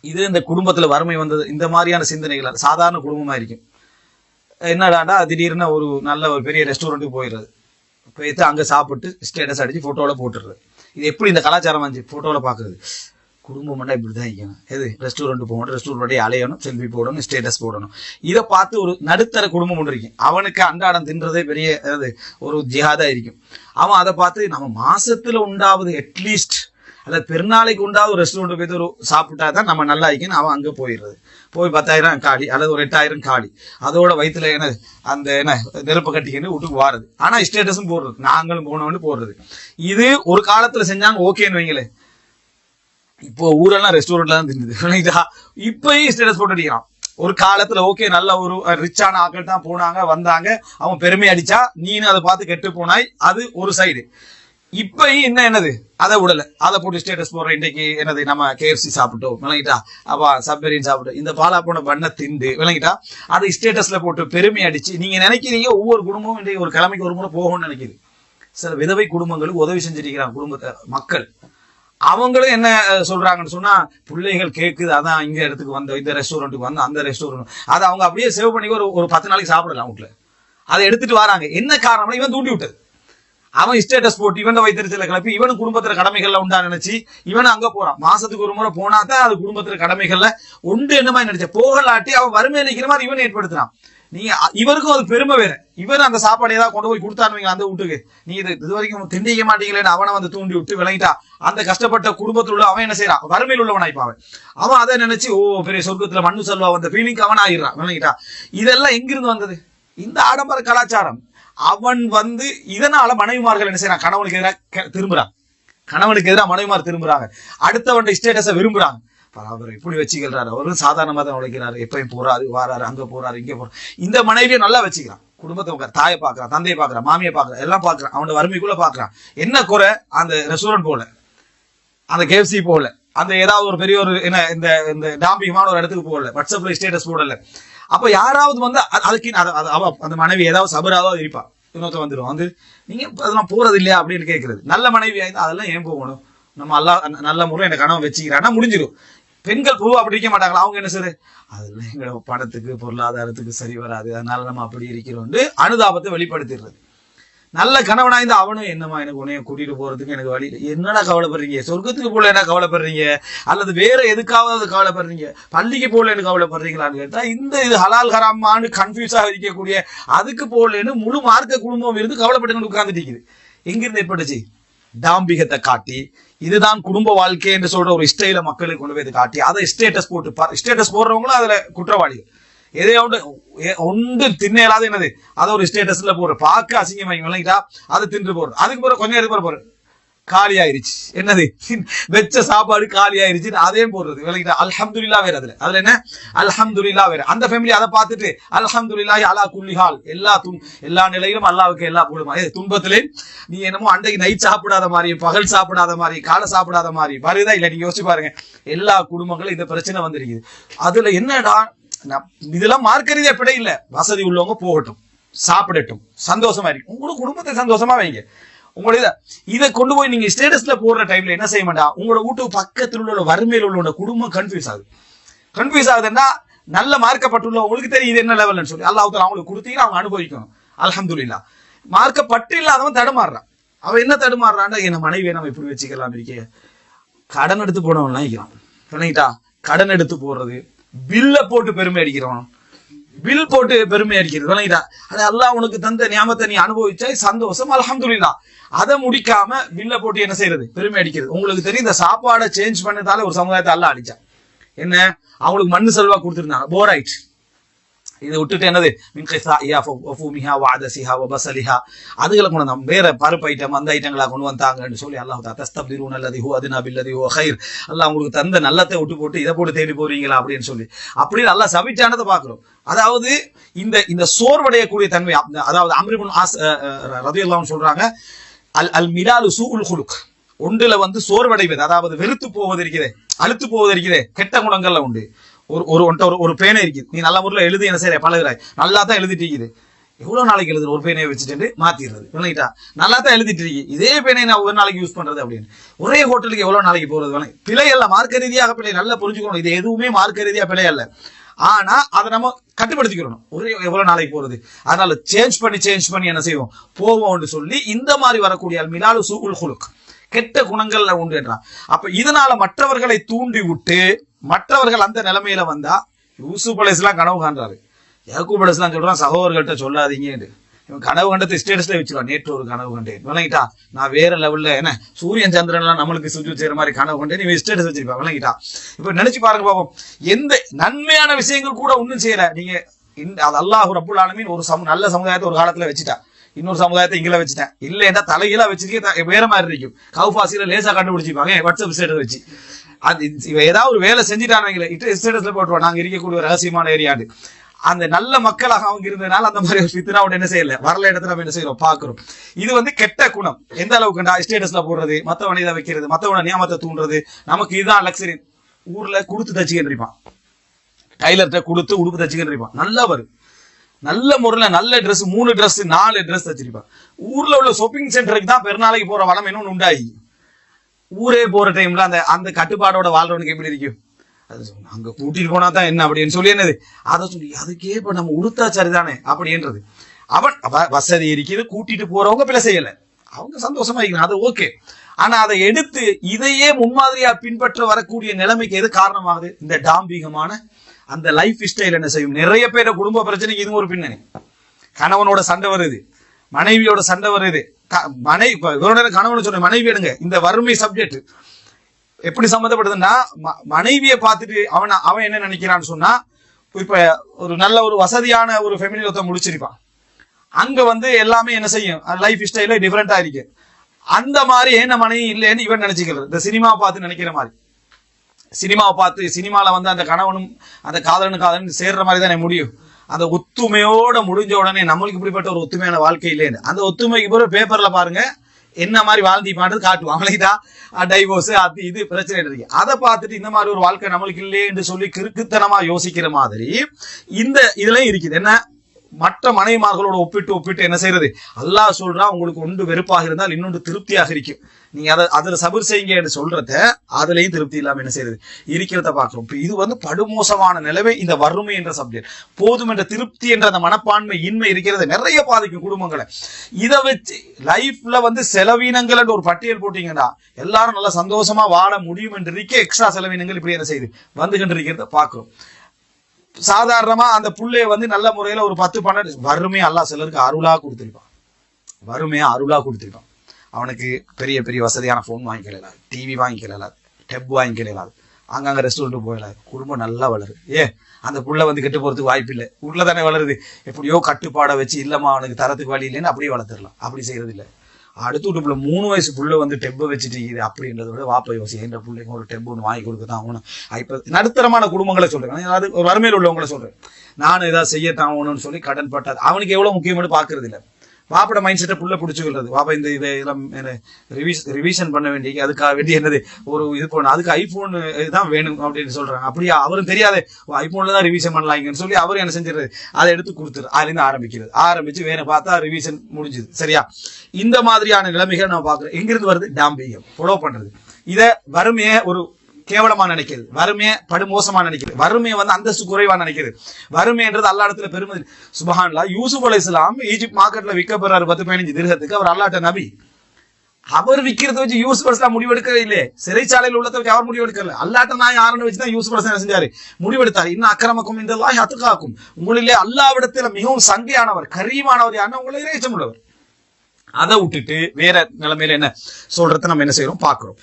இது இந்த குடும்பத்துல வறுமை வந்தது இந்த மாதிரியான சிந்தனைகள் சாதாரண குடும்பமா இருக்கும். என்னடாண்டா திடீர்னு ஒரு நல்ல ஒரு பெரிய ரெஸ்டாரண்ட்டுக்கு போயிடுறது, போயிட்டு அங்க சாப்பிட்டு ஸ்டேட்டஸ் அடிச்சு போட்டோல போட்டுடுறது. இது எப்படி இந்த கலாச்சாரம் வந்துச்சு? போட்டோல பாக்குறது. குடும்பம் இப்படிதான் இருக்கணும். எது ரெஸ்டாரண்ட் போகணும், ரெஸ்டாரண்ட் அலையணும், செல்ஃபி போடணும், ஸ்டேட்டஸ் போடணும். இதை பார்த்து ஒரு நடுத்தர குடும்பம் ஒன்று இருக்கும், அவனுக்கு அன்றாடம் தின்றதே பெரிய ஒரு ஜிஹாதா இருக்கும். அவன் அதை பார்த்து நம்ம மாசத்துல உண்டாவது அட்லீஸ்ட் அல்லது பெருநாளைக்கு உண்டாவது ஒரு ரெஸ்டாரண்ட் போய் ஒரு சாப்பிட்டா தான் நம்ம நல்லா இருக்கணும். அவன் அங்கே போயிடுறது. போய் 10,000 காலி அல்லது ஒரு 8,000 காலி, அதோட வயிற்றுல அந்த நெருப்பு கட்டிக்கிட்டு வீட்டுக்கு வாருது. ஆனா ஸ்டேட்டஸும் போடுறது, நாங்களும் போனோம்னு போடுறது. இது ஒரு காலத்துல செஞ்சாங்க ஓகேன்னு வைங்களே. இப்போ ஊரெல்லாம் ரெஸ்டாரண்ட்ல தான் தின்னுது. இப்பயும் ஸ்டேட்டஸ் போட்டு அடிக்கிறான். ஒரு காலத்துல ஓகே நல்ல ஒரு ரிச்சான ஆட்கள் தான் போனாங்க வந்தாங்க, அவன் பெருமை அடிச்சா நீனு அதை பார்த்து கெட்டு போனாய், அது ஒரு சைடு. இப்பயும் என்னது அதை விடல, அதை போட்டு ஸ்டேட்டஸ் போடுற. இன்னைக்கு நம்ம KFC சாப்பிட்டோம் விளங்கிட்டா, அப்பா சப்மரீன் சாப்பிட்டோம், இந்த பாலா போன பண்ண திண்டு விளங்கிட்டா, அதை ஸ்டேட்டஸ்ல போட்டு பெருமை அடிச்சு. நீங்க நினைக்கிறீங்க ஒவ்வொரு குடும்பமும் இன்றைக்கு ஒரு கிழமைக்கு ஒரு முறை போகும்னு நினைக்குது. சில விதவை குடும்பங்களுக்கு உதவி செஞ்சிருக்கிறாங்க குடும்பத்தை மக்கள். அவங்களும் என்ன சொல்றாங்கன்னு சொன்னா, பிள்ளைகள் கேக்குது, அதான் இங்க இடத்துக்கு வந்த, இந்த ரெஸ்டாரண்ட்டுக்கு வந்து அந்த ரெஸ்டாரண்ட், அதை அவங்க அப்படியே சேவ் பண்ணி ஒரு 10 நாளைக்கு சாப்பிடலாம் வீட்டுல. அதை எடுத்துட்டு வராங்க. என்ன காரணம்? இவன் தூண்டி விட்டது. அவன் ஸ்டேட்டஸ் போட்டு இவன் வைத்திருச்சல கிளப்பி இவனும் குடும்பத்துல கடமைகள்ல உண்டா நினைச்சு இவன் அங்க போறான். மாசத்துக்கு ஒரு முறை போனாதான் அது குடும்பத்துல கடமைகள்ல உண்டு என்ன மாதிரி நினைச்ச போகலாட்டி அவன் வறுமையில இருக்கிற மாதிரி இவன் ஏற்படுத்துறான். நீங்க இவருக்கும் அது பெருமை வேற. இவர் அந்த சாப்பாடு ஏதாவது கொண்டு போய் கொடுத்தாருவீங்க அந்த வீட்டுக்கு, நீங்க இது வரைக்கும் திண்டிக்க மாட்டீங்களேன்னு அவனை தூண்டி விட்டு விளங்கிட்டா. அந்த கஷ்டப்பட்ட குடும்பத்தில் உள்ள அவன் என்ன செய்யறான்? வறுமையில் உள்ளவனாய்ப்பான். அவன் அதை நினைச்சு ஓ பெரிய சொர்க்கத்துல மண்ணு செல்வா வந்த ஃபீலிங் அவன் ஆயிடுறான் விளங்கிட்டா. இதெல்லாம் எங்கிருந்து வந்தது? இந்த ஆடம்பர கலாச்சாரம். அவன் இதனால மனைவிமார்கள் என்ன செய்யறான்? கணவனுக்கு எதிராக திரும்புறான். கணவனுக்கு எதிராக மனைவிமார் திரும்புறாங்க. அடுத்தவன் ஸ்டேட்டஸை விரும்புறாங்க. அவர் இப்படி வச்சுக்கிறாரு, அவரும் சாதாரணமா தான் உழைக்கிறாரு, எப்பயும் போறாரு வாராரு, அங்க போறாரு இங்க போறாரு. இந்த மனைவியை நல்லா வச்சுக்கிறான். குடும்பத்தை தாயை பாக்குறான், தந்தையை பாக்குறான், மாமியை பாக்குறான், எல்லாம் பாக்குறான். அவனோட வறுமைக்குள்ள பாக்குறான். என்ன குறை? அந்த ரெஸ்டாரண்ட் போல, அந்த KFC போல, அந்த ஏதாவது ஒரு பெரிய ஒரு இந்த டாம்பிகமான ஒரு இடத்துக்கு போகல, வாட்ஸ்அப்ல ஸ்டேட்டஸ் போடல. அப்ப யாராவது அதுக்கு அந்த மனைவி ஏதாவது சபராவது இருப்பா. இன்னொருத்த வந்துடும் நீங்க அதெல்லாம் போறது இல்லையா அப்படின்னு கேட்கறது. நல்ல மனைவி ஆயிருந்தா அதெல்லாம் ஏன் போகணும்? நம்ம நல்ல முறை என்ன கனவு வச்சுக்கிறான்னா முடிஞ்சிடும். பெண்கள் பொதுவாக அப்படி இருக்க மாட்டாங்களா? அவங்க என்ன செய்யுது, அதெல்லாம் எங்களோட பணத்துக்கு பொருளாதாரத்துக்கு சரி வராது, அதனால நம்ம அப்படி இருக்கிறோம் அனுதாபத்தை வெளிப்படுத்திடுறது. நல்ல கணவனாய்ந்து அவனும் என்னமா எனக்கு உன்னைய கூட்டிட்டு போறதுக்கு எனக்கு வழி என்னடா கவலைப்படுறீங்க? சொர்க்கத்துக்கு போல என்ன கவலைப்படுறீங்க? அல்லது வேற எதுக்காவது கவலைப்படுறீங்க? பள்ளிக்கு போல என்ன கவலைப்படுறீங்களான்னு கேட்டா இது ஹலால் ஹராமான்னு கன்ஃபியூஸா இருக்கக்கூடிய அதுக்கு போலன்னு முழு மார்க்க குடும்பம் இருந்து கவலைப்பட்டு உட்கார்ந்துட்டு இருக்குது. எங்கிருந்து ஏற்பட்டுச்சு? டாம்பிகத்தை காட்டி இதுதான் குடும்ப வாழ்க்கை என்று சொல்ற ஒரு ஸ்டைல மக்களுக்கு கொண்டு போய் காட்டி அதை ஸ்டேட்டஸ் போட்டு ஸ்டேட்டஸ் போடுறவங்களும் அதுல குற்றவாளிகள். எதையோண்டு ஒன்று தின்னையிலாது என்னது அதை ஒரு ஸ்டேட்டஸ்ல போடுற பார்க்க அசிங்கமா விளங்கிட்டா அதை தின்று போடுற. அதுக்கு பிறகு கொஞ்சம் நேரத்துக்கு போற காலி ஆயிருச்சு, என்னது வெச்ச சாப்பாடு காலி ஆயிருச்சு, அதையும் போடுறது விளங்கிட்டா. அல்ஹம்துலில்லாஹ் வேற, அதுல என்ன அல்ஹம்துலில்லாஹ் வேற. அந்த ஃபேமிலி அதை பார்த்துட்டு அல்ஹம்துலில்லாஹி அலா குல்லி ஹால், எல்லா நிலையிலும் அல்லாஹ்வுக்கு எல்லா புகழும். துன்பத்திலே நீ என்னமோ அன்றைக்கு நைட் சாப்பிடாத மாதிரி, பகல் சாப்பிடாத மாதிரி, காலை சாப்பிடாத மாதிரி வருதா இல்ல? நீங்க யோசிச்சு பாருங்க. எல்லா குடும்பங்களும் இந்த பிரச்சனை வந்திருக்குது. அதுல என்னடா இதெல்லாம் மார்க்க ரீதியா பிழை இல்ல. வசதி உள்ளவங்க போகட்டும், சாப்பிடட்டும், சந்தோஷமா இருக்கு. உங்களோட குடும்பத்தை சந்தோஷமா வைங்க. உங்களுடைய இதை கொண்டு போய் நீங்க ஸ்டேட்டஸ்ல போடுற டைம்ல என்ன செய்ய மாட்டா, உங்களோட வீட்டுக்கு பக்கத்தில் உள்ள வறுமையில் உள்ள குடும்பம் கன்ஃபியூஸ் ஆகுதுன்னா நல்ல மார்க்கப்பட்டுள்ள உங்களுக்கு தெரியும் இது என்ன லெவல்னு சொல்லி அல்லாஹ் தஆலா அவங்களுக்கு கொடுத்தீங்கன்னா அவங்க அனுபவிக்கணும். அல்ஹம்துலில்லாஹ். மார்க்கப்பட்டு இல்லாதவன் தடுமாறுறான். அவன் என்ன தடுமாறுறான்னா, என்ன மனைவியை நம்ம இப்படி வச்சுக்கலாம் இருக்கே, கடன் எடுத்து போனவன்லாம் இருக்கிறான் பண்ணிட்டா. கடன் எடுத்து போடுறது, பில்ல போட்டு பெருமை அடிக்கிறவன், பில் போட்டு பெருமை அடிக்கிறது விளங்கிட்டா. அது அல்லாஹ் உனக்கு தந்த நியாமத்தை நீ அனுபவிச்சா சந்தோஷம், அல்ஹம்துலில்லாஹ். அதை முடிக்காம பில்ல போட்டு என்ன செய்யறது? பெருமை அடிக்கிறது. உங்களுக்கு தெரியும் இந்த சாப்பாடை சேஞ்ச் பண்ணதால ஒரு சமுதாயத்தை அல்லாஹ் அடிச்சான். என்ன, அவங்களுக்கு மண்ணு செல்வா கொடுத்துருந்தாங்க, போர் ஆயிடுச்சு. இதை விட்டுட்டு என்னது அதுகளை கொண்டு வந்தோம், வேற பருப்பு ஐட்டம் அந்த ஐட்டங்களா கொண்டு வந்தாங்கன்னு சொல்லி அல்லாஹ் தஸ்தப்திரூன அல்லதி ஹுவ அத்னா பில்லதி ஹுவ கைர், அல்லாஹ் உங்களுக்கு தந்த நல்லத்தை விட்டு போட்டு இதை போட்டு தேடி போறீங்களா அப்படின்னு சொல்லி அப்படின்னு அல்லாஹ் சபிச்சானதை பாக்குறோம். அதாவது இந்த சோர்வடையக்கூடிய தன்மை. அதாவது அம்ர் இப்னு ஆஸ் ரலியல்லாஹு அன்ஹு சொல்றாங்க, அல் மிலாலு சூஉல் குலுக், ஒன்றுல சோர்வடைவது, அதாவது வெறுத்து போவது இருக்கிறது, அழுத்து போவது இருக்கிறது, கெட்ட குணங்கள்ல உண்டு. ஒரு பேனை இருக்குது, நீ நல்ல முறையில் எழுதி என்ன செய்ய பழகிறாய், நல்லா தான் எழுதிட்டு இருக்குது. எவ்வளவு நாளைக்கு எழுதுற ஒரு பேனையை வச்சுட்டு மாத்திடுறது விளங்கிட்டா. நல்லா தான் எழுதிட்டு இருக்கீங்க, இதே பேனை நான் ஒரு நாளைக்கு யூஸ் பண்றது அப்படின்னு. ஒரே ஹோட்டலுக்கு எவ்வளவு நாளைக்கு போறது பிழை அல்ல, மார்க்க ரீதியாக பிழை. நல்லா புரிஞ்சுக்கணும், இது எதுவுமே மார்க்க ரீதியா பிழை அல்ல. ஆனா அதை நம்ம கட்டுப்படுத்திக்கிறோம். ஒரே எவ்வளவு நாளைக்கு போறது, அதனால சேஞ்ச் பண்ணி என்ன செய்வோம் போவோம்னு சொல்லி இந்த மாதிரி வரக்கூடிய மிலாலு சூகுல் ஹுலுக், கெட்ட குணங்கள்ல உண்டுன்றான். அப்ப இதனால மற்றவர்களை தூண்டி விட்டு மற்றவர்கள் அந்த நிலைமையில வந்தா யூசுப் அலைஹிஸ்ஸலாம் கனவு காண்றாரு. யாக்கூப் அலைஹிஸ்ஸலாம் சொல்றான் சகோதரர்கள்ட்ட சொல்லாதீங்க. இவன் கனவு கண்டத்தை ஸ்டேட்டஸ்ல வச்சிருவான், நேற்று ஒரு கனவு கண்டேன் விளங்கிட்டா, நான் வேற லெவல்ல என்ன சூரியன் சந்திரன் எல்லாம் நம்மளுக்கு சுஜூ செய்யற மாதிரி கனவு கண்டேன், இவன் ஸ்டேட்டஸ் வச்சிருப்பான் விளங்கிட்டா. இப்ப நினைச்சு பாருங்க பாப்போம், எந்த நன்மையான விஷயங்கள் கூட ஒன்னும் செய்யல. நீங்க அது அல்லாஹ் ரப்புல் ஆலமீன் ஒரு நல்ல சமுதாயத்தை ஒரு காலத்துல வச்சுட்டா, இன்னொரு சமுதாயத்தை இங்கில வச்சுட்டேன். இல்லைன்னா தலைகீழா வச்சிருக்கே வேற மாதிரி இருக்கும். கவுபாசில லேசா கண்டுபிடிச்சிருப்பாங்க வாட்ஸ்அப் ஸ்டேட்டஸ் வச்சு. அது ஏதாவது ஒரு வேலை செஞ்சுட்டானுங்களே ஸ்டேட்டஸ்ல போட்டுருவான், நாங்க இருக்கக்கூடிய ரகசியமான ஏரியாண்டு. அந்த நல்ல மக்களாக அவங்க இருந்ததுனால அந்த மாதிரி ஒரு ஃபித்னாவோட என்ன செய்யல வரல இடத்துல நம்ம என்ன செய்யறோம் பாக்குறோம். இது கெட்ட குணம். எந்த அளவுக்கு ஸ்டேட்டஸ்ல போடுறது, மத்தவனை இதை வைக்கிறது, மத்தவனை நியமத்தை தூண்டுறது, நமக்கு இதுதான் லக்ஸரி. ஊர்ல கொடுத்து தச்சுக்கிட்டு இருப்பான், டைலர்கிட்ட கொடுத்து உடுப்பு தச்சுக்கிட்டு இருப்பான், நல்லா வரும், நல்ல முறையில நல்ல ட்ரெஸ் 3 ட்ரெஸ் 4 ட்ரெஸ் தச்சிருப்பான். ஊர்ல உள்ள ஷாப்பிங் சென்டருக்கு தான் பெருநாளைக்கு போற வளம் இன்னொன்னு உண்டாகி, ஊரே போற டைம்ல அந்த அந்த கட்டுப்பாடோட வாழ்றவனுக்கு எப்படி இருக்கும், அது அங்க கூட்டிட்டு போனா தான் என்ன அப்படின்னு சொல்லி என்னது அதை சொல்லி அதுக்கே இப்ப நம்ம உடுத்தா சரிதானே அப்படின்றது. அவன் வசதி இருக்குது, கூட்டிட்டு போறவங்க பிள்ளை செய்யல, அவங்க சந்தோஷமா இருக்கணும், அது ஓகே. ஆனா அதை எடுத்து இதையே முன்மாதிரியா பின்பற்ற வரக்கூடிய நிலைமைக்கு எது காரணமாகுது, இந்த டாம்பிகமான அந்த லைஃப் ஸ்டைல் என்ன செய்யும். நிறைய பேர குடும்ப பிரச்சனைக்கு இது ஒரு பின்னணி. கணவனோட சண்டை வருது, மனைவியோட சண்டை வருது, கணவன் சொன்ன மனைவி எடுங்க. இந்த வறுமை சப்ஜெக்ட் எப்படி சம்மந்தப்படுதுன்னா, மனைவியை பார்த்துட்டு அவன் என்ன நினைக்கிறான்னு சொன்னா, இப்ப ஒரு நல்ல ஒரு வசதியான ஒரு ஃபேமிலி ஒருத்த முடிச்சிருப்பான், அங்க எல்லாமே என்ன செய்யும் லைஃப் ஸ்டைல டிஃபரெண்டா இருக்கு. அந்த மாதிரி என்ன மனைவி இல்லைன்னு இவன் நினைச்சுக்கிறது. இந்த சினிமாவை பார்த்து நினைக்கிற மாதிரி, சினிமாவை பார்த்து சினிமால அந்த கணவனும் அந்த காதலனும் சேர்ற மாதிரி தானே முடியும். அந்த ஒத்துமையோட முடிஞ்ச உடனே நம்மளுக்கு இப்படிப்பட்ட ஒரு ஒத்துமையான வாழ்க்கை இல்லைன்னு அந்த ஒத்துமைக்கு பிறகு பேப்பர்ல பாருங்க என்ன மாதிரி வாழ்ந்துட்டு காட்டுவான். அவங்களுக்குதான் டைவோர்ஸ் அது இது பிரச்சனை இருக்கு. அதை பார்த்துட்டு இந்த மாதிரி ஒரு வாழ்க்கை நம்மளுக்கு இல்லையே என்று சொல்லி கிறுக்குத்தனமா யோசிக்கிற மாதிரி இந்த இதுலயும் இருக்குது. என்ன மற்ற மனைவிமார்களோட ஒப்பிட்டு என்ன செய்யறது, அல்லாஹ் சொல்றா உங்களுக்கு ஒன்று வெறுப்பாக இருந்தால் இன்னொன்று திருப்தியாக இருக்கும், நீங்க அதுல சபர் செய்யுங்க என்று சொல்றத அதுலயும் திருப்தி இல்லாம என்ன செய்யறது இருக்கிறத பாக்குறோம். இது படுமோசமான நிலைமை. இந்த வறுமை என்ற சப்ஜெக்ட் போதும் என்ற திருப்தி என்ற அந்த மனப்பான்மை இன்மை இருக்கிறது நிறைய பாதிக்கும் குடும்பங்களை. இதை வச்சு லைஃப்ல செலவீனங்கள் ஒரு பட்டியல் போட்டீங்கன்னா எல்லாரும் நல்லா சந்தோஷமா வாழ முடியும் என்று இருக்க எக்ஸ்ட்ரா செலவீனங்கள் இப்படி என்ன செய்யுது வந்துகிட்டு இருக்கிறத பாக்குறோம். சாதாரணமா அந்த புள்ளைய நல்ல முறையில ஒரு 10-12 வறுமையா அல்லா சிலருக்கு அருளா கொடுத்திருப்பான். அவனுக்கு பெரிய பெரிய வசதியான போன் வாங்கிக்கலாது, டிவி வாங்கிக்கலாது, டெப் வாங்கிக்கலாது, அங்கங்க ரெஸ்டாரண்ட் போயிடாது, குடும்பம் நல்லா வளருது. அந்த புள்ள கெட்டு போறதுக்கு வாய்ப்பு இல்லை, உள்ள தானே வளருது. எப்படியோ கட்டுப்பாடை வச்சு இல்லம்மா அவனுக்கு தரத்துக்கு வழி இல்லைன்னு அப்படியே வளர்த்துடலாம். அப்படி செய்யறது இல்லை. அடுத்து வீட்டுல 3 வயசு புள்ள டெப்பை வச்சுட்டு இது அப்படின்றத விட வாப்ப யோசி என்ற பிள்ளைங்க ஒரு டெப் ஒன்று வாங்கி கொடுக்கத்தான் ஆகணும். இப்ப நடுத்தரமான குடும்பங்களை சொல்றேன், அதாவது வறுமையில் உள்ளவங்களை சொல்றேன். நானும் ஏதாவது செய்யத்தான் ஆகணும்னு சொல்லி கடன் பட்டாது அவனுக்கு எவ்வளவு முக்கியம்னு பாக்குறது இல்லை. வாப்போட மைண்ட் செட்டை புள்ள பிடிச்சுக்கிறது. வாப்பா இந்த இதெல்லாம் ரிவிஷன் பண்ண வேண்டிய அதுக்காக வேண்டிய என்னது ஒரு இது போன அதுக்கு ஐபோன் தான் வேணும் அப்படின்னு சொல்றாங்க. அப்படியா அவரும் தெரியாது ஐபோன்ல தான் ரிவிஷன் பண்ணலாங்கன்னு சொல்லி அவரும் என்ன செஞ்சிருது அதை எடுத்து கொடுத்துரு. அதுல இருந்து ஆரம்பிச்சு வேற பார்த்தா ரிவிஷன் முடிஞ்சுது. சரியா, இந்த மாதிரியான நிலைமைகள் நம்ம பாக்குறோம். எங்கிருந்து வருது, டாம்பியம் ஃபாலோ பண்றது. இத வறுமையை ஒரு கேவலமா நினைக்கிறது, வறுமையை படுமோசமா நினைக்கிறது, வறுமையை அந்தஸ்து குறைவா நினைக்கிறது. வறுமைன்றது அல்லா இடத்துல பெருமதி. சுபஹானல்லாஹ், யூசுப் அலைஹிஸ்ஸலாம் ஈஜிப்ட் மார்க்கெட்ல விற்கப்படுறாரு 10-15 திர்ஹத்துக்கு. அவர் அல்லாஹ்ட்ட நபி, அவர் விற்கிறத வச்சு யூசுப் அலைஹிஸ்ஸலாம் முடிவெடுக்கவே இல்லை. சிறைச்சாலையில் உள்ளதை வச்சு அவர் முடிவெடுக்கல. அல்லாஹ்ட்ட நான் யாருன்னு வச்சுதான் யூசுப் அலைஹிஸ்ஸலாம் செஞ்சாரு முடிவெடுத்தாரு. இன்னும் அக்ரமக்கும் இந்தல்லாஹி அத்காக்கும், உங்களிலே அல்லாஹ்விடத்தில் மிகவும் சங்கையானவர் கரீமானவர் யாருன்னா உங்களை இறைச்சம் உள்ளவர். அதை விட்டுட்டு வேற நிலைமையில என்ன சொல்றத நம்ம என்ன செய்யறோம் பாக்குறோம்.